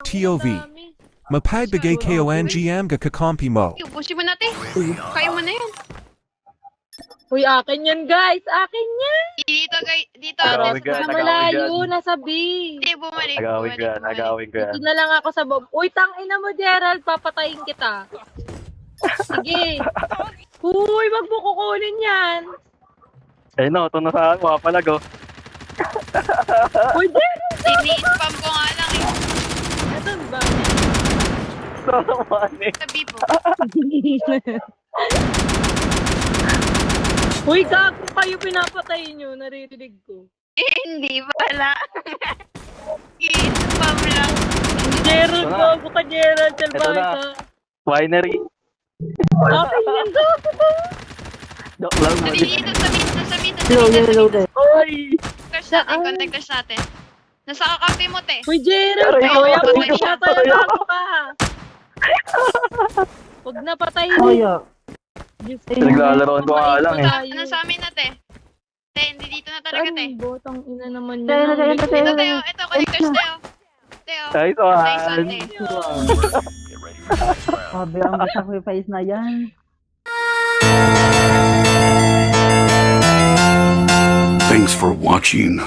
TOV. Mapagbigay KONGM ga kakampi mo. Ubusin mo natin. Kaya mo na yan. Uy, akin yan, guys. Akin yan. Dito. Agawin ka, Nasa agawin malayo, ka. nasa B. Hindi, bumalik. Agawin ko yan, agawin ko yan. Dito na lang ako sa Bob. Uy, tangina mo, Gerald. Papatayin kita. Sige. Uy, wag mo kukunin yan. Eh no, ito na sa akin, mapalag oh. Uy, Gerald. Ini-spam ko nga lang eh. Ito ba? Ito naman eh. Sabi po. Uy, gago kayo pinapatay nyo. Naririnig ko. Hindi pala. I-spam lang. Gerald, Ito na. gago ka, Gerald. Ito Salbahe na. ka. Winery. Akin yan, gago ka. Joke lang. Sabi dito, sabi. Uy. Connectors natin. Nasa kakampi mo, te. Uy, Gerald. Aray, Kaya ikaw, patay ikaw, siya tayo, ikaw. gago ka. Huwag na patayin. Kaya. Diyos ko. Pinaglalaroan ko nga lang eh. Ano sa amin na, te? Te, hindi dito na talaga, te. Saan botang ina naman Tayo na, tayo na, tayo Ito, na. Teo. Ito, connectors, Teo. Teo. Ay, ito Nice ah. one, te. Sabi ang sacrifice na yan. Thanks for watching.